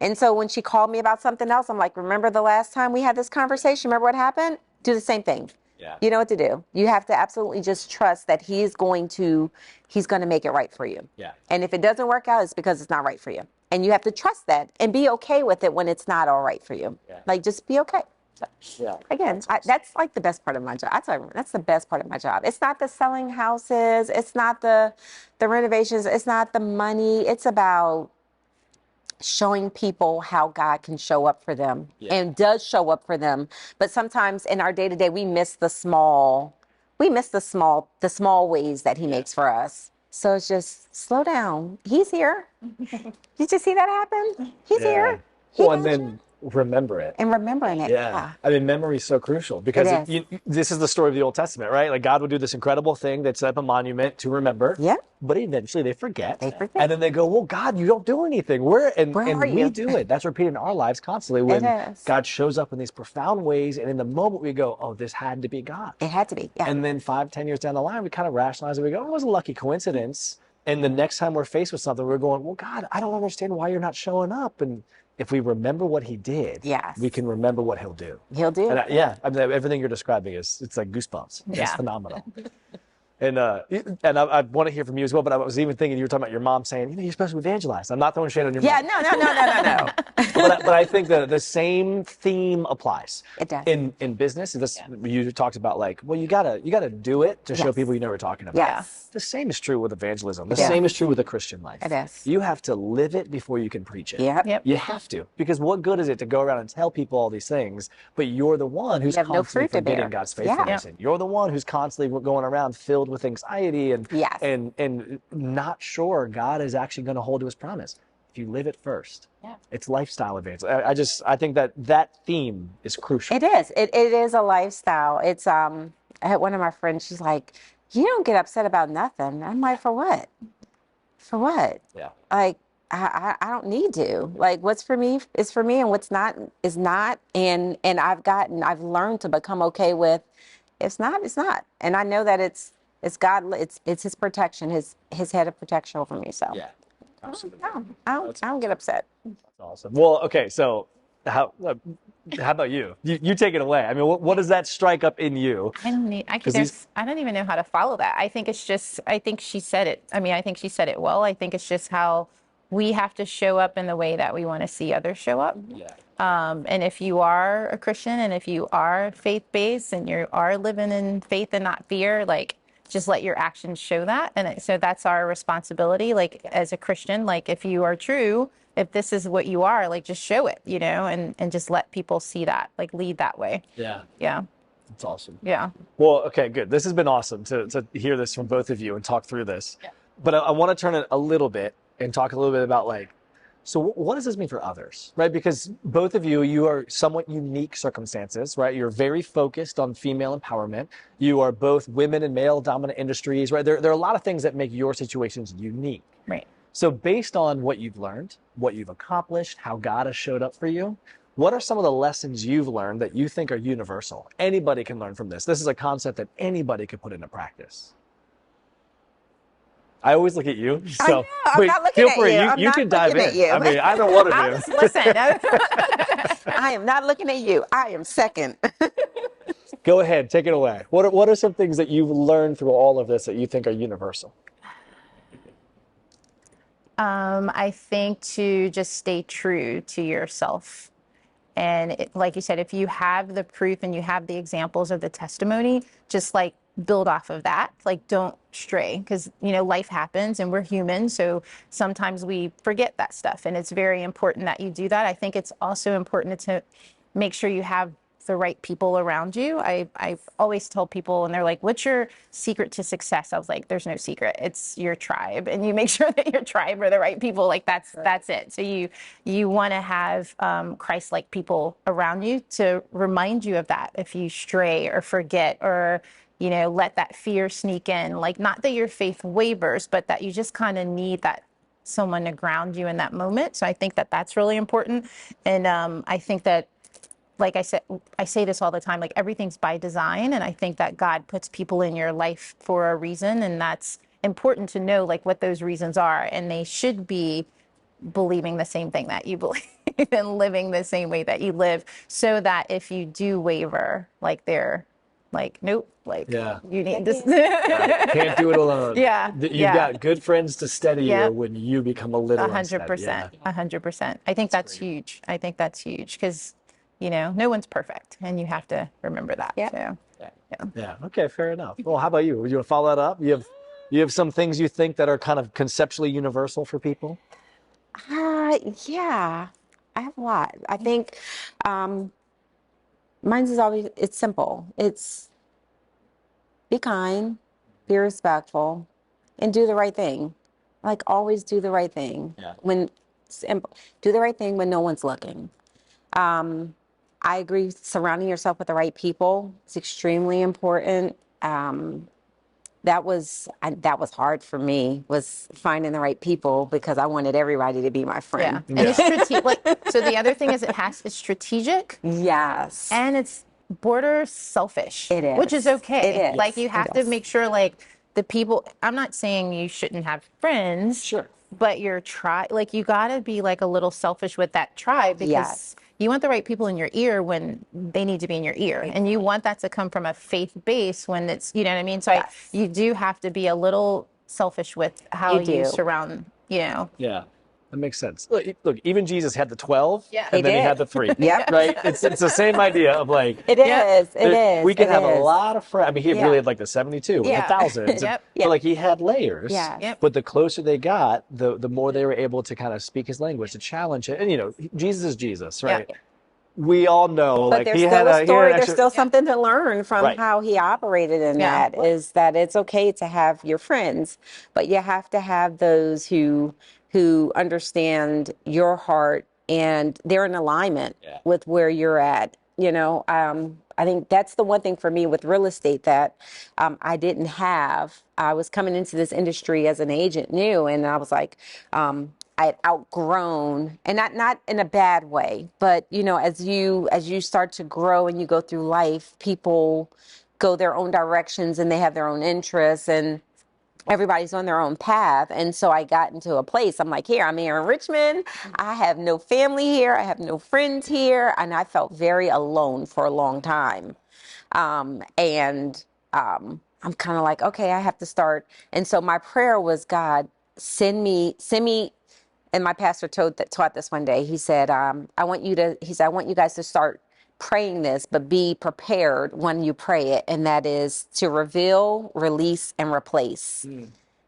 And so when she called me about something else, I'm like, remember the last time we had this conversation? Remember what happened? Do the same thing.
Yeah.
You know what to do. You have to absolutely just trust that he's going to make it right for you.
Yeah.
And if it doesn't work out, it's because it's not right for you. And you have to trust that and be okay with it when it's not all right for you.
Yeah.
Like just be okay. So,
yeah.
Again, that's like the best part of my job. That's the best part of my job. It's not the selling houses. It's not the renovations. It's not the money. It's about showing people how God can show up for them and does show up for them. But sometimes in our day to day, we miss the small ways that he makes for us. So it's just slow down. He's here. Did you see that happen? He's here.
Well, and then remember it.
And remembering it. Yeah.
I mean, memory is so crucial because
It is.
this is the story of the Old Testament, right? Like God would do this incredible thing that set up a monument to remember.
Yep.
But eventually they forget.
They forget.
And then they go, well, God, you don't do anything. Where are
you?
We do it. That's repeated in our lives constantly when
It is.
God shows up in these profound ways. And in the moment we go, oh, this had to be God.
It had to be. Yeah.
And then 5-10 years down the line, we kind of rationalize it. We go, oh, it was a lucky coincidence. And the next time we're faced with something, we're going, well, God, I don't understand why you're not showing up. And if we remember what he did, we can remember what he'll do.
He'll do.
And I mean, everything you're describing it's like goosebumps. It's phenomenal. And I want to hear from you as well, but I was even thinking you were talking about your mom saying, you're supposed to evangelize. I'm not throwing shade on your mom.
No.
But I think the same theme applies.
It does.
In business, you talked about like, well, you gotta do it to show people you know what you're talking about.
Yes.
The same is true with evangelism. The same is true with the Christian life.
It is.
You have to live it before you can preach it.
Yep.
You have to. Because what good is it to go around and tell people all these things, but you're the one who's constantly forgetting God's faithfulness. Yeah. You're the one who's constantly going around filled with anxiety and not sure God is actually going to hold to his promise. If you live it first, it's lifestyle evangelism. I think that theme is crucial.
It is. It is a lifestyle. It's I had one of my friends. She's like, "You don't get upset about nothing." I'm like, "For what? For what?"
Yeah.
Like I don't need to. Like what's for me is for me, and what's not is not. And I've learned to become okay with it's not. It's not. And I know that it's God. It's his protection. His head of protection over me. So
yeah. Absolutely.
I don't get upset.
That's awesome. Well, okay, so how about you? You take it away. I mean, what does that strike up in you?
I don't even know how to follow that. I think she said it. I mean, I think she said it well. I think it's just how we have to show up in the way that we want to see others show up.
Yeah.
And if you are a Christian and if you are faith-based and you are living in faith and not fear, like, just let your actions show that. And so that's our responsibility. Like as a Christian, like if you are true, if this is what you are, like just show it, and just let people see that, like lead that way.
Yeah.
Yeah.
That's awesome.
Yeah.
Well, okay, good. This has been awesome to hear this from both of you and talk through this. Yeah. But I want to turn it a little bit and talk a little bit about like, so what does this mean for others, right? Because both of you are somewhat unique circumstances, right? You're very focused on female empowerment. You are both women in male dominant industries, right? There are a lot of things that make your situations unique.
Right.
So based on what you've learned, what you've accomplished, how God has showed up for you, what are some of the lessons you've learned that you think are universal? Anybody can learn from this. This is a concept that anybody could put into practice. I always look at you, so
I'm not looking
feel free.
at you.
You can dive in.
You.
I mean, I don't want to
I'll
do.
just listen.
I am not looking at you. I am second.
Go ahead, take it away. What are some things that you've learned through all of this that you think are universal?
I think to just stay true to yourself. And like you said, if you have the proof and you have the examples of the testimony, just like build off of that. Like don't stray, because, you know, life happens and we're human. So sometimes we forget that stuff. And it's very important that you do that. I think it's also important to make sure you have the right people around you. I always tell people, and they're like, what's your secret to success? I was like, there's no secret. It's your tribe. And you make sure that your tribe are the right people. Like that's it. So you want to have Christ-like people around you to remind you of that if you stray or forget or, you know, let that fear sneak in. Like, not that your faith wavers, but that you just kind of need that someone to ground you in that moment. So I think that that's really important. And I think that, like I said, I say this all the time, like everything's by design. And I think that God puts people in your life for a reason. And that's important to know, like, what those reasons are. And they should be believing the same thing that you believe and living the same way that you live, so that if you do waver, like, they're like, nope, like, you need this.
Can't do it alone. You've got good friends to steady you when you become a little unsteady.
100%. 100%. I think that's huge. I think that's huge because, you know, no one's perfect, and you have to remember that. So,
yeah. Okay, fair enough. Well, how about you? Would you want to follow that up? You have some things you think that are kind of conceptually universal for people?
Yeah, I have a lot. I think mine's is always, it's simple. It's be kind, be respectful, and do the right thing. Like, always do the right thing. When simple, do the right thing when no one's looking. I agree. Surrounding yourself with the right people is extremely important. That was hard for me, was finding the right people, because I wanted everybody to be my friend.
and it's strategic. Like, so the other thing is it's strategic.
Yes.
And it's border selfish.
It is.
Which is okay.
It is.
Like, you have to make sure, like, the people, I'm not saying you shouldn't have friends.
Sure.
But your tribe, like, you got to be like a little selfish with that tribe, because you want the right people in your ear when they need to be in your ear. And you want that to come from a faith base when it's, you know what I mean? So you do have to be a little selfish with how you surround, you know.
Yeah. That makes sense. Look, even Jesus had the 12,
He
and then he
did.
had the 3.
Yep.
Right? It's the same idea of, like,
It is. It is.
we can
It
have a
is.
lot of friends. I mean, he really had like the 72 and the thousands. But like, he had layers. But the closer they got, the more they were able to kind of speak his language, to challenge it. And, you know, Jesus is Jesus, right? We all know,
but
like,
there's
he
still
had
a story.
extra,
There's still something to learn from how he operated in that. Is that it's okay to have your friends, but you have to have those who understand your heart and they're in alignment with where you're at. You know, I think that's the one thing for me with real estate that I didn't have. I was coming into this industry as an agent new, and I was like, I had outgrown, and not in a bad way, but, you know, as you start to grow and you go through life, people go their own directions and they have their own interests, and everybody's on their own path. And so I got into a place, I'm like, I'm here in Richmond. I have no family here. I have no friends here. And I felt very alone for a long time. I'm kind of like, okay, I have to start. And so my prayer was, God, send me. And my pastor taught this one day. He said, I want you guys to start praying this, but be prepared when you pray it. And that is to reveal, release, and replace.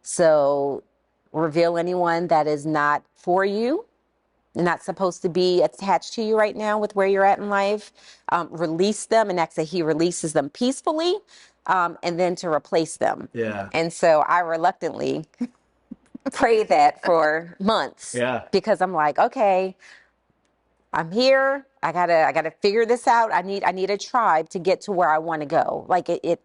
So reveal anyone that is not for you, not supposed to be attached to you right now with where you're at in life. Release them, and actually he releases them peacefully, and then to replace them. And so I reluctantly pray that for months, because I'm like, okay, I'm here. I gotta figure this out. I need a tribe to get to where I want to go. Like, it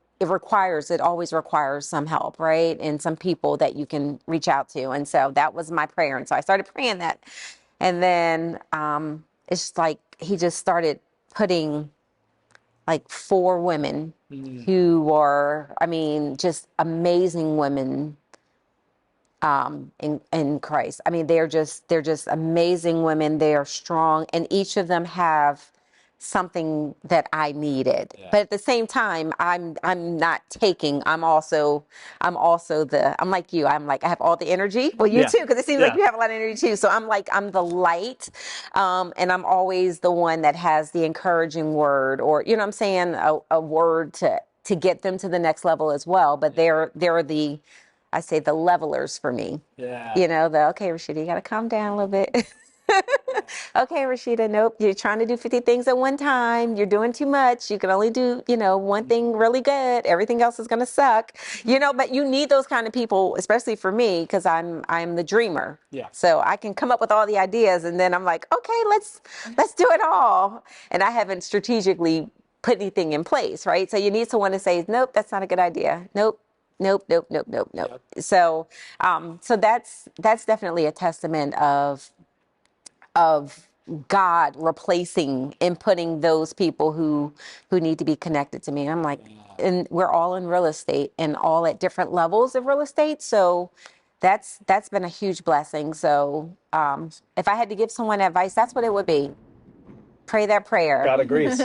always requires some help, right? And some people that you can reach out to. And so that was my prayer. And so I started praying that. And then it's just like he just started putting like 4 women who are, I mean, just amazing women in Christ. I mean, they're just amazing women. They are strong, and each of them have something that I needed. But at the same time, I'm not taking. I'm like you. I'm like, I have all the energy. Well, you too, because it seems like you have a lot of energy too. So I'm like, I'm the light, and I'm always the one that has the encouraging word, or, you know what I'm saying, a word to to get them to the next level as well. But they're the, I say, the levelers for me.
Yeah.
You know, okay, Rasheedah, you got to calm down a little bit. Okay, Rasheedah, nope, you're trying to do 50 things at one time. You're doing too much. You can only do, one thing really good. Everything else is going to suck. But you need those kind of people, especially for me, because I'm the dreamer.
Yeah.
So I can come up with all the ideas, and then I'm like, okay, let's do it all. And I haven't strategically put anything in place, right? So you need someone to say, nope, that's not a good idea. Nope. Nope, nope, nope, nope, nope. Yep. So that's definitely a testament of God replacing and putting those people who need to be connected to me. I'm like, and we're all in real estate and all at different levels of real estate. So that's been a huge blessing. So if I had to give someone advice, that's what it would be. Pray that prayer.
God agrees.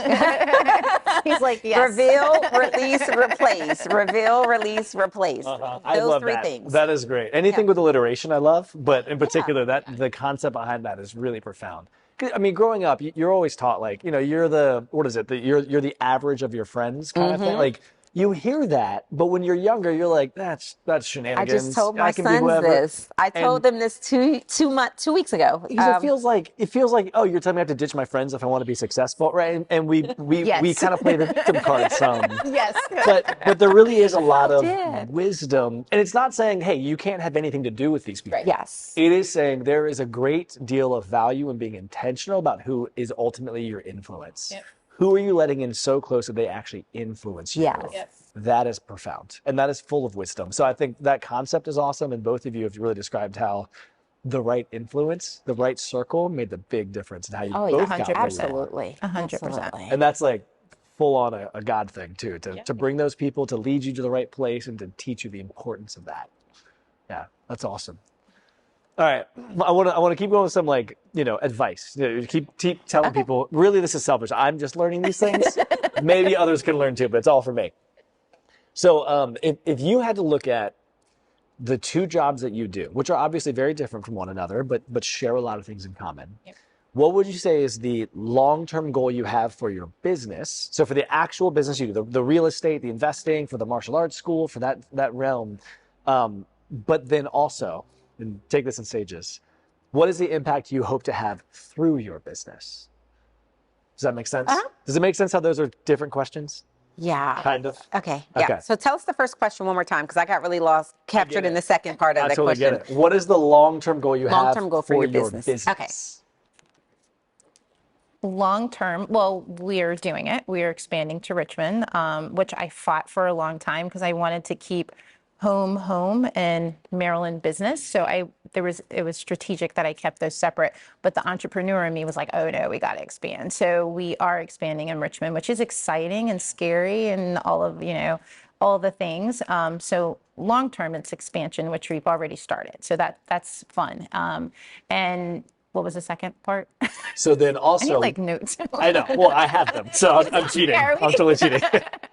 He's like, yes.
Reveal, release, replace. Reveal, release, replace.
I
Those
love
three
that.
things.
That is great. Anything with alliteration, I love, but in particular, that the concept behind that is really profound. 'Cause, I mean, growing up, you're always taught like, you're the, what is it? You're the average of your friends kind of thing. Like, you hear that, but when you're younger, you're like, that's shenanigans.
I just told my
can be
sons
whoever.
this. I told them this 2 weeks ago.
Because it feels like, oh, you're telling me I have to ditch my friends if I want to be successful, right? And we kind of play the victim card some.
Yes.
But there really is a lot of wisdom, and it's not saying, hey, you can't have anything to do with these people.
Right. Yes.
It is saying there is a great deal of value in being intentional about who is ultimately your influence.
Yep.
Who are you letting in so close that they actually influence you?
Yes.
That is profound, and that is full of wisdom. So I think that concept is awesome, and both of you have really described how the right influence, the right circle made the big difference in how you both got where you are.
Absolutely.
100%.
And that's like full on a God thing too, to bring those people, to lead you to the right place and to teach you the importance of that. Yeah, that's awesome. All right, I want to keep going with some advice. Keep telling people. Really, this is selfish. I'm just learning these things. Maybe others can learn too, but it's all for me. So, if you had to look at the two jobs that you do, which are obviously very different from one another, but share a lot of things in common, what would you say is the long-term goal you have for your business? So, for the actual business you do, the real estate, the investing, for the martial arts school, for that realm, but then also. And take this in stages. What is the impact you hope to have through your business? Does that make sense? Does it make sense how those are different questions?
Yeah.
Kind of.
Okay. Yeah. So tell us the first question one more time, because I got really captured in the second part of the question.
Get it. What is the long-term goal you have
long-term goal for your business? Okay.
Long term, well, we're doing it. We're expanding to Richmond, which I fought for a long time because I wanted to keep home and Maryland business. So it was strategic that I kept those separate, but the entrepreneur in me was like, oh no, we got to expand. So we are expanding in Richmond, which is exciting and scary and all the things. So long term, it's expansion, which we've already started. So that's fun. And what was the second part?
So then also,
I need notes.
I know. Well, I have them, so I'm cheating. I'm totally cheating.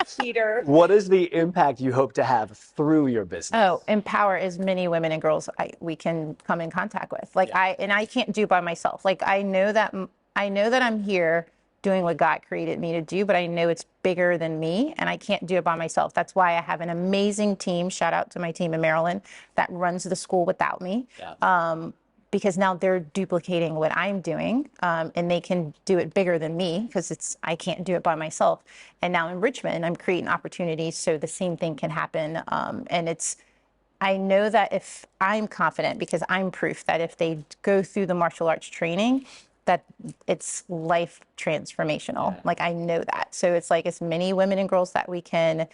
Cheater.
What is the impact you hope to have through your business?
Oh, empower as many women and girls we can come in contact with. I can't do by myself. I know that I'm here doing what God created me to do, but I know it's bigger than me, and I can't do it by myself. That's why I have an amazing team. Shout out to my team in Maryland that runs the school without me. Yeah. Because now they're duplicating what I'm doing, and they can do it bigger than me because I can't do it by myself. And now in Richmond, I'm creating opportunities so the same thing can happen. I know that if I'm confident, because I'm proof that if they go through the martial arts training, that it's life transformational. Yeah. I know that. So it's as many women and girls that we can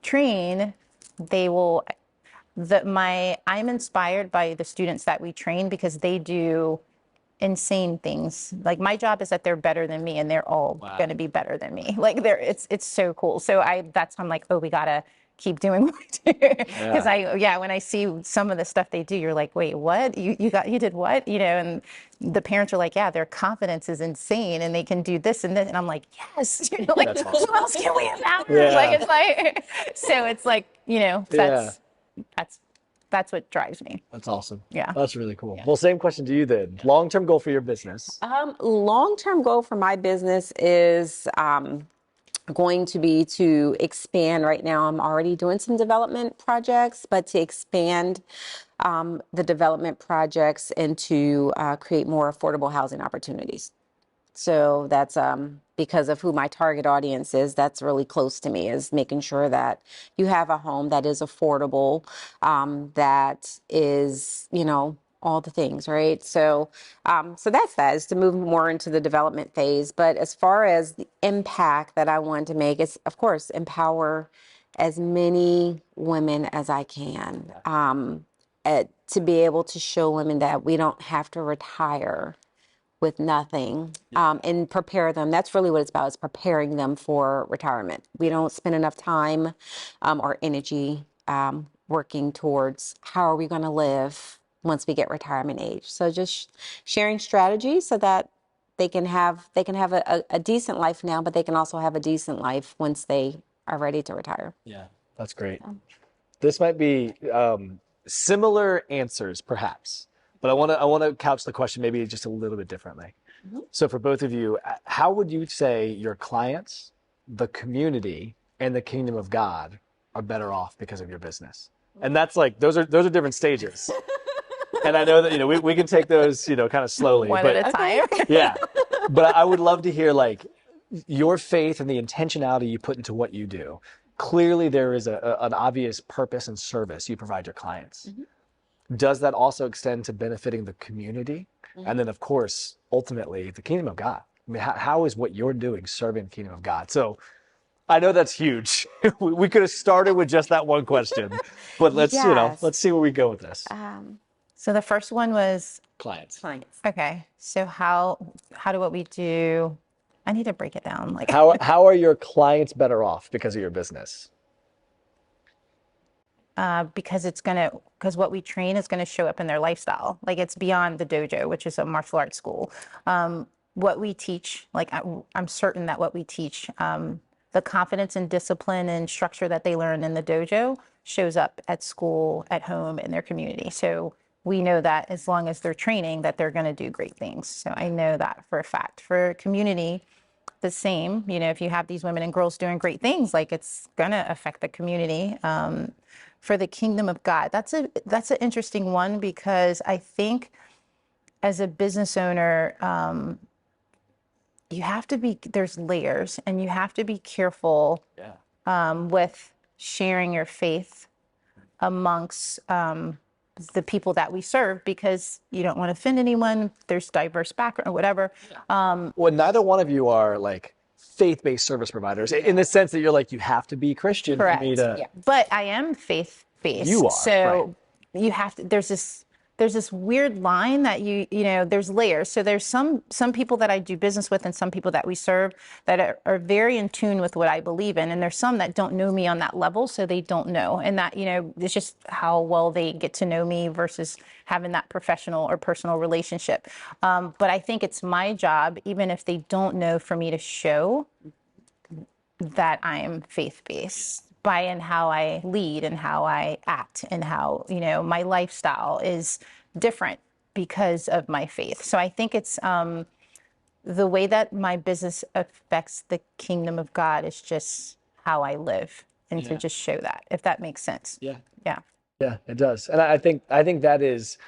train, they will. I'm inspired by the students that we train because they do insane things. My job is that they're better than me, and they're all going to be better than me. It's so cool. So I'm like, oh, we gotta keep doing what we do. Because when I see some of the stuff they do, you're like, wait, what? You did what? And the parents are like, yeah, their confidence is insane and they can do this and this. And I'm like, yes,
That's awesome.
Who else can we empower?
Yeah.
So it's that's what drives me.
That's awesome.
Yeah.
That's really cool. Yeah. Well, same question to you then. Long-term goal for your business.
Long-term goal for my business is going to be to expand. Right now, I'm already doing some development projects, but to expand the development projects and to create more affordable housing opportunities. So that's because of who my target audience is. That's really close to me, is making sure that you have a home that is affordable, that is, all the things, right? So, so that's that, is to move more into the development phase. But as far as the impact that I want to make, is of course empower as many women as I can, to be able to show women that we don't have to retire with nothing, and prepare them. That's really what it's about, is preparing them for retirement. We don't spend enough time or energy working towards how are we going to live once we get retirement age. So just sharing strategies so that they can have a decent life now, but they can also have a decent life once they are ready to retire.
Yeah, that's great. This might be similar answers, perhaps, but I want to couch the question maybe just a little bit differently. So for both of you, how would you say your clients, the community, and the kingdom of God are better off because of your business? And that's like those are different stages. And I know that we can take those kind of slowly,
One
but
at a time.
yeah. But I would love to hear like your faith and the intentionality you put into what you do. Clearly, there is an obvious purpose and service you provide your clients. Does that also extend to benefiting the community? And then, of course, ultimately, the kingdom of God. I mean, how is what you're doing serving the kingdom of God? So I know that's huge. We could have started with just that one question, but let's
Yes.
let's see where we go with this.
So the first one was,
Clients.
okay, so how do what we do, I need to break it down. Like,
How are your clients better off because of your business?
because what we train is gonna show up in their lifestyle. Like, it's beyond the dojo, which is a martial arts school. What we teach, like I'm certain that what we teach, the confidence and discipline and structure that they learn in the dojo shows up at school, at home, in their community. So we know that as long as they're training, that they're gonna do great things. So I know that for a fact. For community, the same. If you have these women and girls doing great things, like, it's gonna affect the community. For the kingdom of God, that's an interesting one, because I think as a business owner, you have to be, there's layers, and you have to be careful with sharing your faith amongst the people that we serve, because you don't want to offend anyone. There's diverse background or whatever.
Well, neither one of you are like faith-based service providers in the sense that you're like, you have to be Christian
Correct.
for me to.
Yeah. But I am faith-based.
You are,
So you have to, there's this weird line that there's layers. So there's some people that I do business with and some people that we serve that are very in tune with what I believe in. And there's some that don't know me on that level, so they don't know. And that, it's just how well they get to know me versus having that professional or personal relationship. But I think it's my job, even if they don't know, for me to show that I am faith-based by in how I lead and how I act and how, my lifestyle is different because of my faith. So I think it's the way that my business affects the kingdom of God is just how I live, and to just show that, if that makes sense.
Yeah.
Yeah.
Yeah, it does. And I think that is,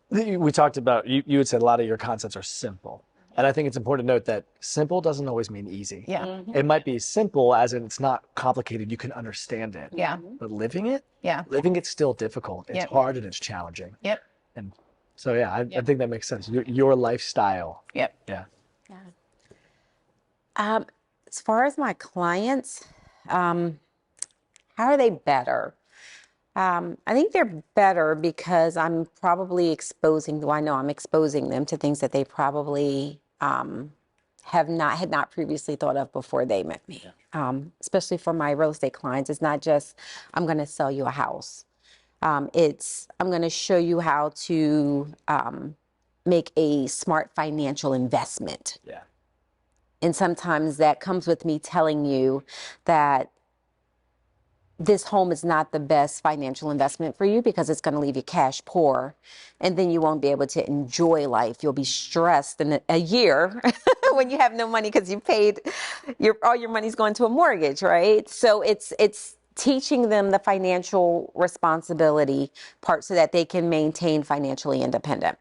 we talked about, you had said a lot of your concepts are simple. And I think it's important to note that simple doesn't always mean easy.
Yeah.
It might be simple as in it's not complicated, you can understand it.
Yeah.
But living it's still difficult. It's hard and it's challenging.
Yep.
And so, I think that makes sense. Your lifestyle.
Yep.
Yeah.
As far as my clients, how are they better? I think they're better because I'm probably I know I'm exposing them to things that they probably had not previously thought of before they met me. Especially for my real estate clients, it's not just, I'm going to sell you a house. It's, I'm going to show you how to make a smart financial investment.
Yeah.
And sometimes that comes with me telling you that this home is not the best financial investment for you because it's going to leave you cash poor, and then you won't be able to enjoy life. You'll be stressed in a year when you have no money because you paid all your money's going to a mortgage, right? So it's teaching them the financial responsibility part so that they can maintain financially independent.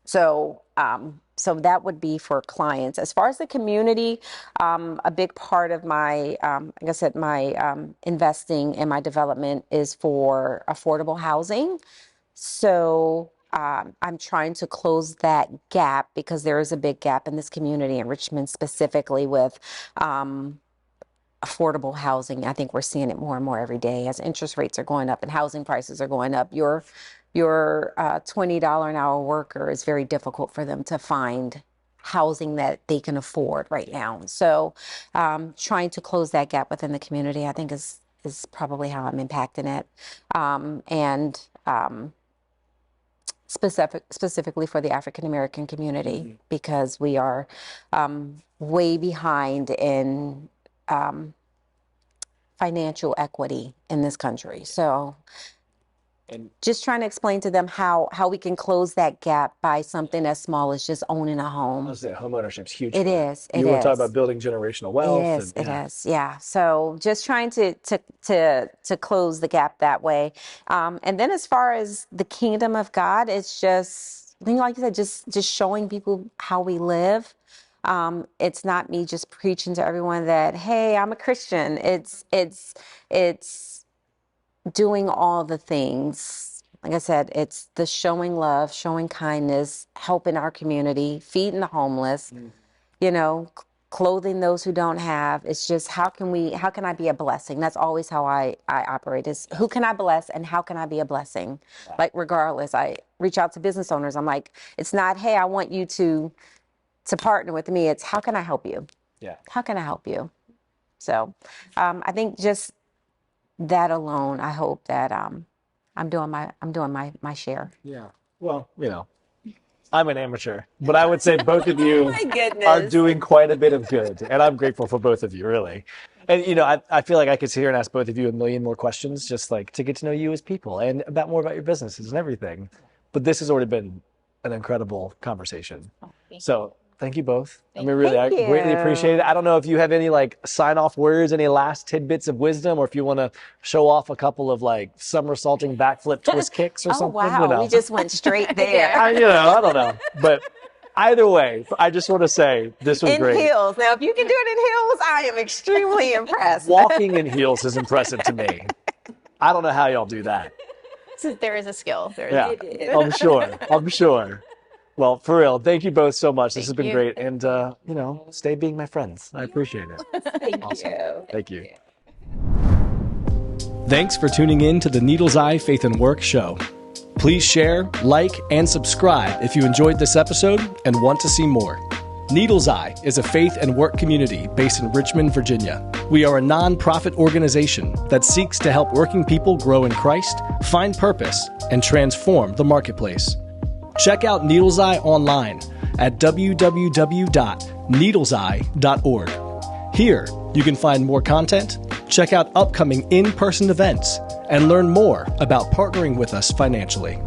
So, so that would be for clients. As far as the community, a big part of my, like I said, my investing and my development is for affordable housing. So I'm trying to close that gap because there is a big gap in this community in Richmond, specifically with affordable housing. I think we're seeing it more and more every day as interest rates are going up and housing prices are going up. Your $20 an hour worker is very difficult for them to find housing that they can afford right now. So trying to close that gap within the community, I think is probably how I'm impacting it. And specifically for the African American community, because we are way behind in financial equity in this country. So and just trying to explain to them how we can close that gap by something as small as just owning a home.
I was saying, home ownership's huge.
It is.
You were talking about building generational wealth.
It is. Yeah. So just trying to close the gap that way. And then as far as the kingdom of God, it's just, like you said, just showing people how we live. It's not me just preaching to everyone that, hey, I'm a Christian. It's doing all the things. Like I said, it's the showing love, showing kindness, helping our community, feeding the homeless, clothing those who don't have. It's just how can I be a blessing? That's always how I operate, is who can I bless and how can I be a blessing? Like regardless, I reach out to business owners. I'm like, it's not, hey, I want you to partner with me. It's how can I help you?
Yeah.
How can I help you? So I think just that alone, I hope that I'm doing my share.
Yeah. Well, I'm an amateur, but I would say both of you are doing quite a bit of good, and I'm grateful for both of you, really. And I feel like I could sit here and ask both of you a million more questions, just like to get to know you as people and more about your businesses and everything. But this has already been an incredible conversation. So thank you both. I greatly appreciate it. I don't know if you have any sign-off words, any last tidbits of wisdom, or if you want to show off a couple of somersaulting backflip twist kicks or something.
Wow, we just went straight there.
I don't know. But either way, I just want to say this was great.
In heels. Now, if you can do it in heels, I am extremely impressed.
Walking in heels is impressive to me. I don't know how y'all do that.
There is a skill.
I'm sure. Well, for real, thank you both so much. This has been great. And, stay being my friends. I appreciate it. Thank you. Thanks for tuning in to the Needle's Eye Faith and Work show. Please share, like, and subscribe if you enjoyed this episode and want to see more. Needle's Eye is a faith and work community based in Richmond, Virginia. We are a nonprofit organization that seeks to help working people grow in Christ, find purpose, and transform the marketplace. Check out Needle's Eye online at www.needleseye.org. Here, you can find more content, check out upcoming in-person events, and learn more about partnering with us financially.